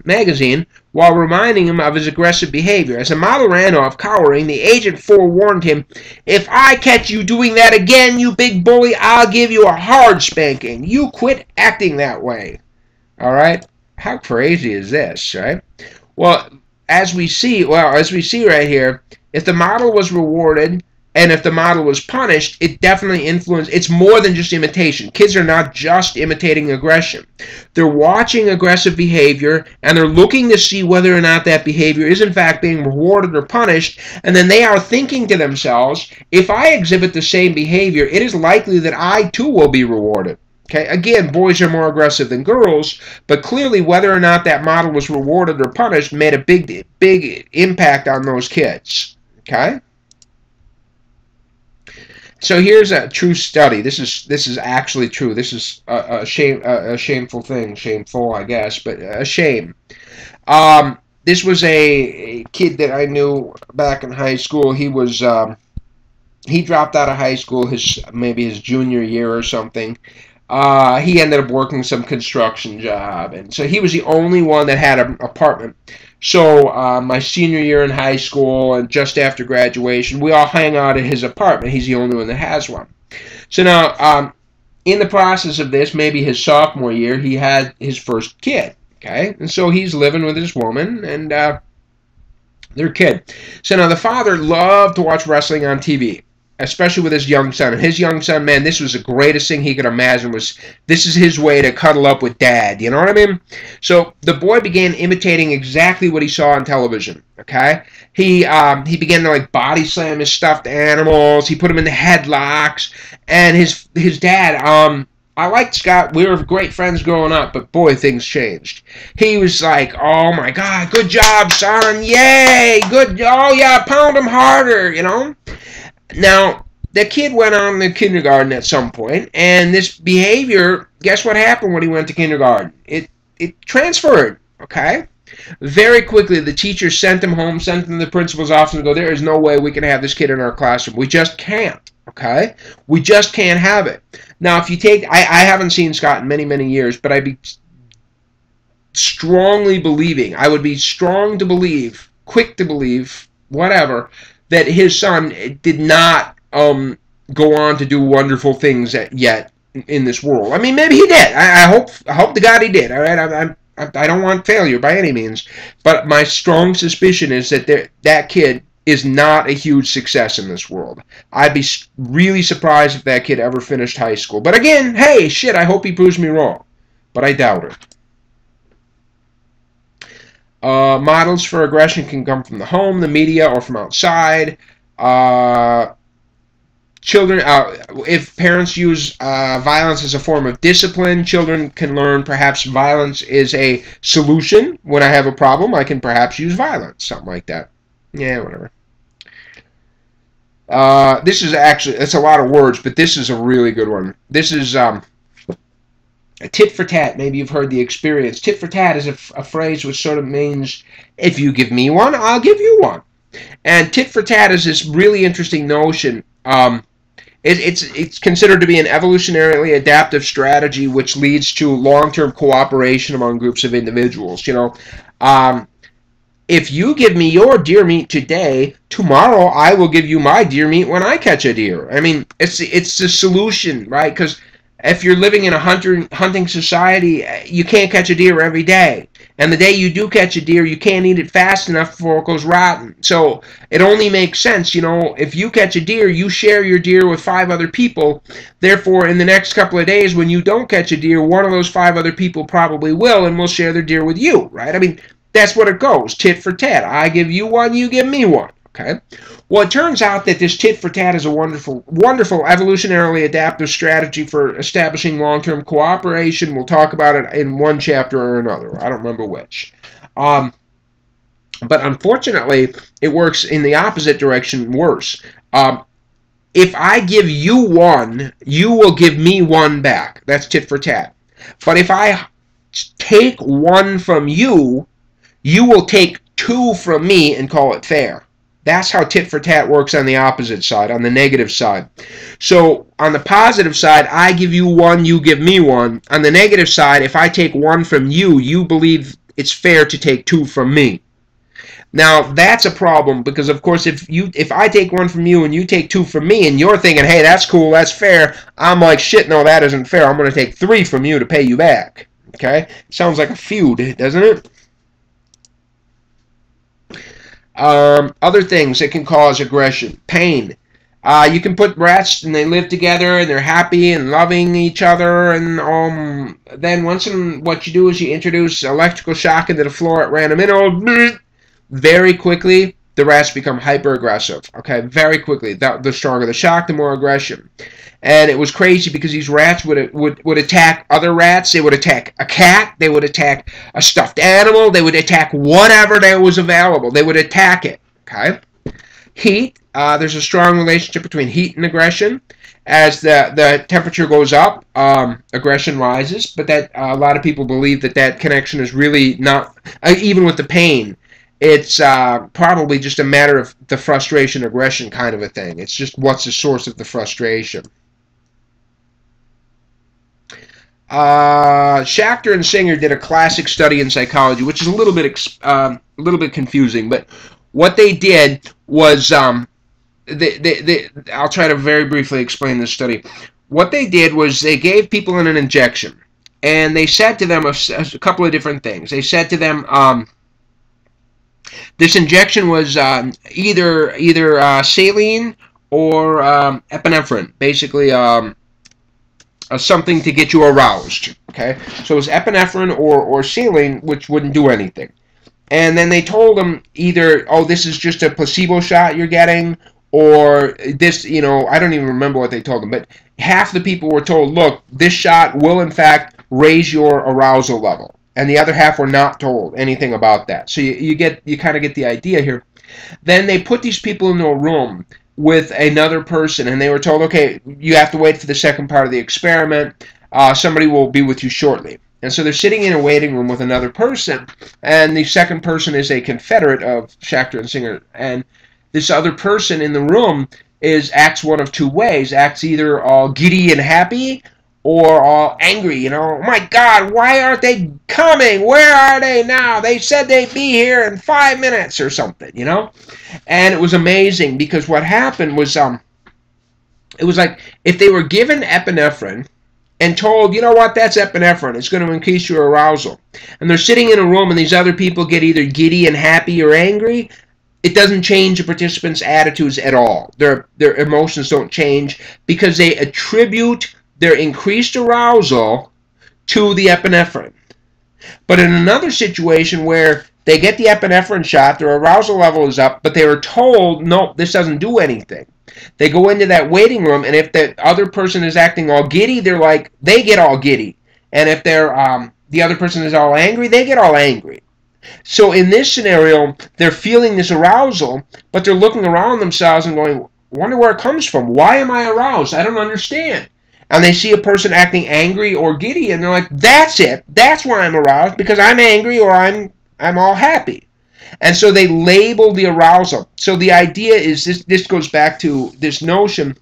magazine, while reminding him of his aggressive behavior. As the model ran off, cowering, the agent forewarned him, "If I catch you doing that again, you big bully, I'll give you a hard spanking. You quit acting that way." All right? How crazy is this, right? Well, as we see right here, if the model was rewarded and if the model was punished, it definitely influenced. It's more than just imitation. Kids are not just imitating aggression. They're watching aggressive behavior, and they're looking to see whether or not that behavior is in fact being rewarded or punished, and then they are thinking to themselves, if I exhibit the same behavior, it is likely that I too will be rewarded. Okay, again, boys are more aggressive than girls, but clearly whether or not that model was rewarded or punished made a big impact on those kids. Okay? So here's a true study. This is actually true. This is a shameful thing. Shameful, I guess, but a shame. This was a kid that I knew back in high school. He was he dropped out of high school maybe his junior year or something. He ended up working some construction job, and so he was the only one that had an apartment. So my senior year in high school and just after graduation, we all hang out at his apartment. He's the only one that has one. So now, in the process of this, maybe his sophomore year, he had his first kid. Okay, and so he's living with his woman and their kid. So now the father loved to watch wrestling on TV, especially with his young son. And his young son, man, this was the greatest thing he could imagine. This is his way to cuddle up with dad. You know what I mean? So the boy began imitating exactly what he saw on television. Okay, he began to like body slam his stuffed animals. He put them in the headlocks. And his dad, I liked Scott. We were great friends growing up, but boy, things changed. He was like, "Oh my God, good job, son! Yay, good! Oh yeah, pound him harder!" You know. Now, the kid went on to kindergarten at some point, and this behavior, guess what happened when he went to kindergarten? It transferred, okay? Very quickly, the teacher sent him home, sent him to the principal's office and go, "There is no way we can have this kid in our classroom. We just can't, okay? We just can't have it." Now, if you take, I haven't seen Scott in many, many years, but I'd be strongly believing, I would be strong to believe, quick to believe, whatever, that his son did not go on to do wonderful things yet in this world. I mean, maybe he did. I hope to God he did. All right, I don't want failure by any means, but my strong suspicion is that that kid is not a huge success in this world. I'd be really surprised if that kid ever finished high school. But again, hey, shit, I hope he proves me wrong, but I doubt it. Models for aggression can come from the home, the media, or from outside. children, if parents use violence as a form of discipline, children can learn perhaps violence is a solution. When I have a problem, I can perhaps use violence, something like that. Yeah, whatever. This is actually, it's a lot of words, but this is a really good one. This is a tit for tat. Maybe you've heard the experience. Tit for tat is a phrase which sort of means, if you give me one, I'll give you one. And tit for tat is this really interesting notion. It's considered to be an evolutionarily adaptive strategy which leads to long-term cooperation among groups of individuals. If you give me your deer meat today, tomorrow I will give you my deer meat when I catch a deer. I mean, it's the solution, right? Because if you're living in a hunting society, you can't catch a deer every day. And the day you do catch a deer, you can't eat it fast enough before it goes rotten. So it only makes sense, if you catch a deer, you share your deer with 5 other people. Therefore, in the next couple of days, when you don't catch a deer, one of those 5 other people probably will and will share their deer with you, right? I mean, that's what it goes, tit for tat. I give you one, you give me one. Okay. Well, it turns out that this tit for tat is a wonderful, wonderful evolutionarily adaptive strategy for establishing long-term cooperation. We'll talk about it in one chapter or another. I don't remember which. But unfortunately, it works in the opposite direction worse. If I give you one, you will give me one back. That's tit for tat. But if I take one from you, you will take 2 from me and call it fair. That's how tit for tat works on the opposite side, on the negative side. So on the positive side, I give you one, you give me one. On the negative side, if I take 1 from you, you believe it's fair to take 2 from me. Now that's a problem because, of course, if I take 1 from you and you take 2 from me, and you're thinking, hey, that's cool, that's fair, I'm like, shit, no, that isn't fair. I'm going to take 3 from you to pay you back. Okay? Sounds like a feud, doesn't it? Other things that can cause aggression, pain. You can put rats and they live together and they're happy and loving each other, and then what you do is you introduce electrical shock into the floor at random intervals. Very quickly, the rats become hyper-aggressive. Okay, very quickly. The stronger the shock, the more aggression. And it was crazy because these rats would attack other rats. They would attack a cat. They would attack a stuffed animal. They would attack whatever that was available. They would attack it. Okay. Heat. There's a strong relationship between heat and aggression. As the temperature goes up, aggression rises. But that a lot of people believe that connection is really not, even with the pain. It's probably just a matter of the frustration-aggression kind of a thing. It's just what's the source of the frustration. Schachter and Singer did a classic study in psychology, which is a little bit confusing. But what they did was, I'll try to very briefly explain this study. What they did was they gave people an injection, and they said to them a couple of different things. They said to them, this injection was either saline or epinephrine, basically something to get you aroused. Okay, so it was epinephrine or saline, which wouldn't do anything. And then they told them either, oh, this is just a placebo shot you're getting, or this, I don't even remember what they told them, but half the people were told, look, this shot will in fact raise your arousal level. And the other half were not told anything about that. So you kind of get the idea here. Then they put these people into a room with another person, and they were told, okay, you have to wait for the second part of the experiment. Somebody will be with you shortly. And so they're sitting in a waiting room with another person, and the second person is a confederate of Schachter and Singer. And this other person in the room acts one of 2 ways. Acts either all giddy and happy, or all angry, oh my God, why aren't they coming? Where are they now? They said they'd be here in 5 minutes or something, And it was amazing because what happened was, it was like if they were given epinephrine and told, you know what, that's epinephrine, it's going to increase your arousal. And they're sitting in a room and these other people get either giddy and happy or angry, it doesn't change the participants' attitudes at all. Their emotions don't change because they attribute their increased arousal to the epinephrine. But in another situation where they get the epinephrine shot, their arousal level is up, but they were told, no, this doesn't do anything. They go into that waiting room, and if the other person is acting all giddy, they get all giddy. And if the other person is all angry, they get all angry. So in this scenario, they're feeling this arousal, but they're looking around themselves and going, wonder where it comes from. Why am I aroused? I don't understand. And they see a person acting angry or giddy, and they're like, that's it. That's why I'm aroused, because I'm angry or I'm all happy. And so they label the arousal. So the idea is this goes back to this notion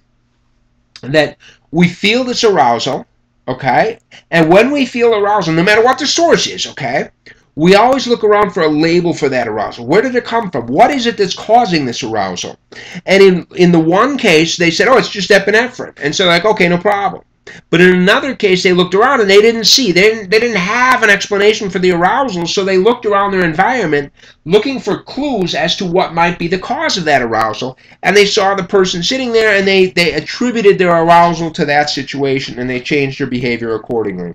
that we feel this arousal, okay? And when we feel arousal, no matter what the source is, okay, we always look around for a label for that arousal. Where did it come from? What is it that's causing this arousal? And in the one case, they said, oh, it's just epinephrine. And so like, okay, no problem. But in another case, they looked around and they didn't see. They didn't have an explanation for the arousal, so they looked around their environment looking for clues as to what might be the cause of that arousal. And they saw the person sitting there, and they attributed their arousal to that situation, and they changed their behavior accordingly.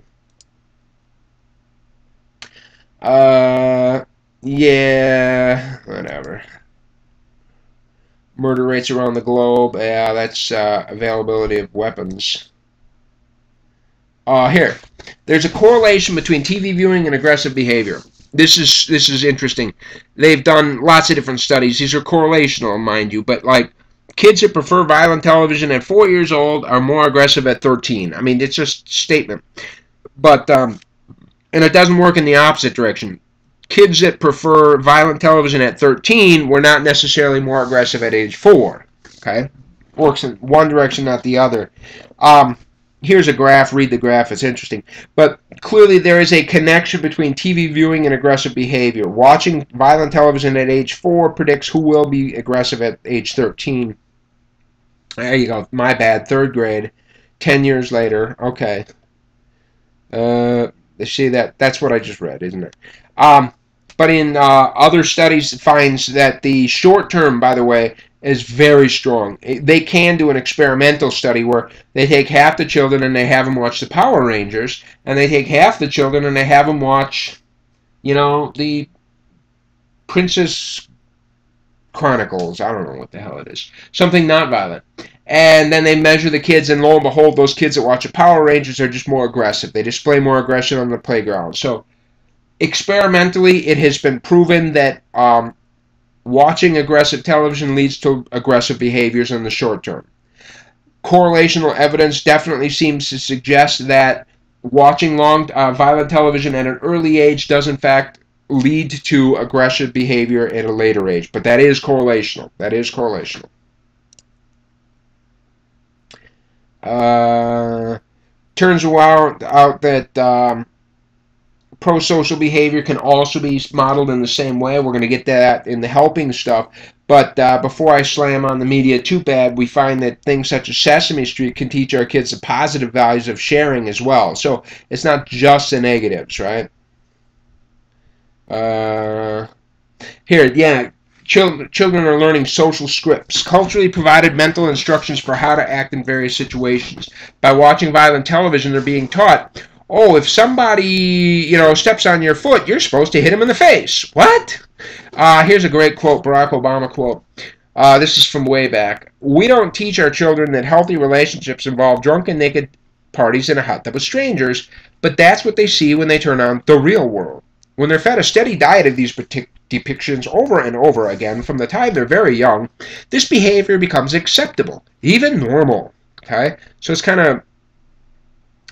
Yeah, whatever. Murder rates around the globe. Yeah, that's availability of weapons. Here, there's a correlation between TV viewing and aggressive behavior. This is interesting. They've done lots of different studies. These are correlational, mind you, but like kids that prefer violent television at 4 years old are more aggressive at 13. I mean, it's just a statement. But and it doesn't work in the opposite direction. Kids that prefer violent television at 13 were not necessarily more aggressive at age 4. Okay, works in one direction, not the other. Here's a graph. Read the graph. It's interesting. But clearly there is a connection between TV viewing and aggressive behavior. Watching violent television at age 4 predicts who will be aggressive at age 13. There you go. My bad. 3rd grade. 10 years later. Okay. See that? That's what I just read, isn't it? But in other studies, it finds that the short term, by the way, is very strong. They can do an experimental study where they take half the children and they have them watch the Power Rangers, and they take half the children and they have them watch, you know, the Princess Chronicles. I don't know what the hell it is. Something not violent. And then they measure the kids, and lo and behold, those kids that watch the Power Rangers are just more aggressive. They display more aggression on the playground. So experimentally, it has been proven that watching aggressive television leads to aggressive behaviors in the short term. Correlational evidence definitely seems to suggest that watching violent television at an early age does in fact lead to aggressive behavior at a later age. But that is correlational. That is correlational. Turns out that pro-social behavior can also be modeled in the same way. We're going to get to that in the helping stuff. But before I slam on the media too bad, we find that things such as Sesame Street can teach our kids the positive values of sharing as well. So it's not just the negatives, right? Here, yeah, children are learning social scripts, culturally provided mental instructions for how to act in various situations. By watching violent television, they're being taught, oh, if somebody, you know, steps on your foot, you're supposed to hit him in the face. What? Here's a great quote, Barack Obama quote. This is from way back. We don't teach our children that healthy relationships involve drunken, naked parties in a hot tub with strangers, but that's what they see when they turn on the real world. When they're fed a steady diet of these depictions over and over again from the time they're very young, this behavior becomes acceptable, even normal. Okay? So it's kind of,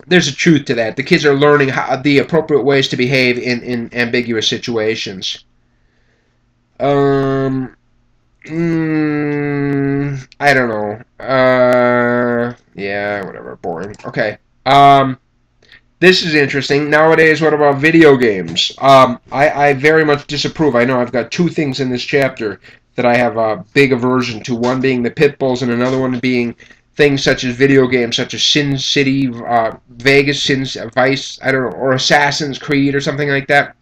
there's a truth to that. The kids are learning the appropriate ways to behave in ambiguous situations. I don't know. Yeah, whatever. Boring. Okay. This is interesting. Nowadays, what about video games? I very much disapprove. I know I've got 2 things in this chapter that I have a big aversion to. One being the pit bulls, and another one being things such as video games, such as Sin City, Vegas, Vice, I don't know, or Assassin's Creed or something like that.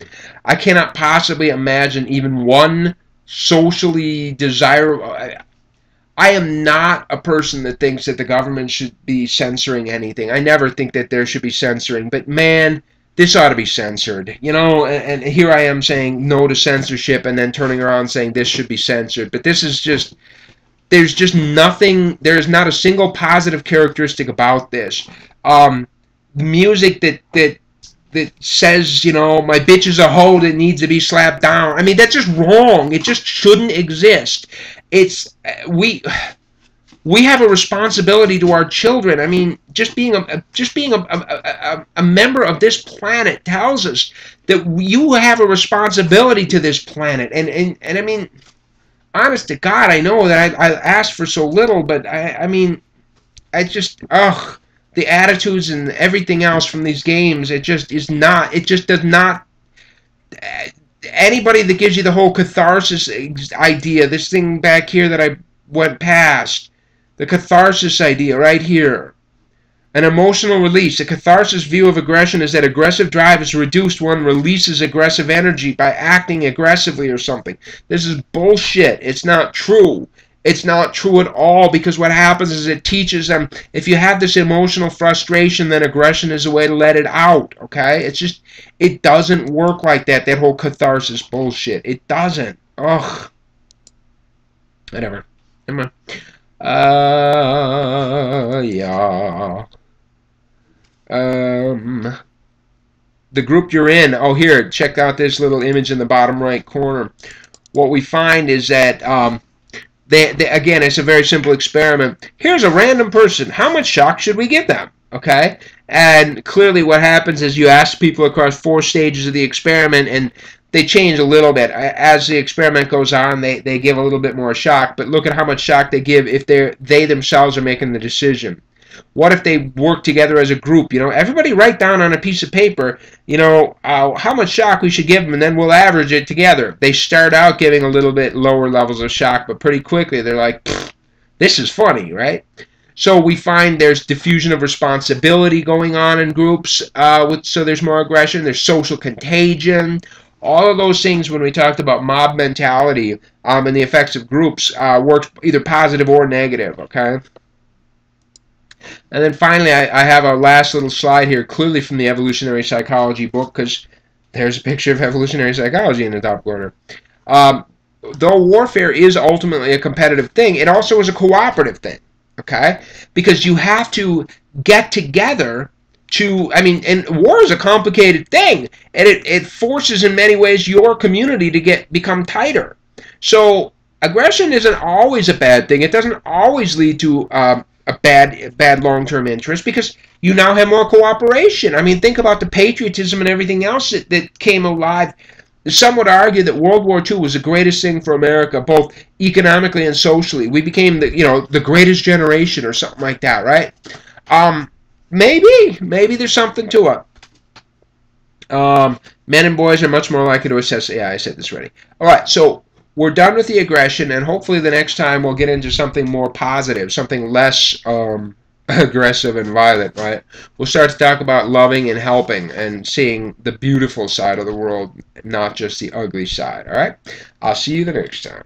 I cannot possibly imagine even one socially desirable. I am not a person that thinks that the government should be censoring anything. I never think that there should be censoring, but man, this ought to be censored, you know, and here I am saying no to censorship and then turning around saying this should be censored, but this is just, there's just nothing. There's not a single positive characteristic about this. Music that says, you know, my bitch is a hoe that needs to be slapped down. I mean, that's just wrong. It just shouldn't exist. It's we have a responsibility to our children. I mean, just being a member of this planet tells us that you have a responsibility to this planet. And I mean, honest to God, I know that I asked for so little, but I mean, I just, ugh, the attitudes and everything else from these games, it just is not, it just does not, anybody that gives you the whole catharsis idea, this thing back here that I went past, the catharsis idea right here, an emotional release. A catharsis view of aggression is that aggressive drive is reduced when one releases aggressive energy by acting aggressively or something. This is bullshit. It's not true. It's not true at all, because what happens is it teaches them, if you have this emotional frustration, then aggression is a way to let it out, okay? It's just, it doesn't work like that whole catharsis bullshit. It doesn't. Ugh. Whatever. Come on. Yeah. The group you're in, oh, here, check out this little image in the bottom right corner. What we find is that, again, it's a very simple experiment. Here's a random person. How much shock should we give them? Okay? And clearly what happens is you ask people across 4 stages of the experiment, and they change a little bit. As the experiment goes on, they give a little bit more shock, but look at how much shock they give if they themselves are making the decision. What if they work together as a group? You know, everybody write down on a piece of paper, you know, how much shock we should give them, and then we'll average it together. They start out giving a little bit lower levels of shock, but pretty quickly they're like, this is funny, right? So we find there's diffusion of responsibility going on in groups, so there's more aggression. There's social contagion. All of those things, when we talked about mob mentality and the effects of groups, works either positive or negative, okay? And then finally, I have a last little slide here, clearly from the Evolutionary Psychology book, because there's a picture of evolutionary psychology in the top corner. Though warfare is ultimately a competitive thing, it also is a cooperative thing, okay? Because you have to get together to, I mean, and war is a complicated thing, and it forces in many ways your community to become tighter. So aggression isn't always a bad thing. It doesn't always lead to a bad long-term interest, because you now have more cooperation. I mean, think about the patriotism and everything else that came alive. Some would argue that World War II was the greatest thing for America, both economically and socially. We became the greatest generation or something like that, right? Maybe there's something to it. Men and boys are much more likely to assess. Yeah, I said this already. All right, so we're done with the aggression, and hopefully the next time we'll get into something more positive, something less aggressive and violent, right? We'll start to talk about loving and helping and seeing the beautiful side of the world, not just the ugly side, all right? I'll see you the next time.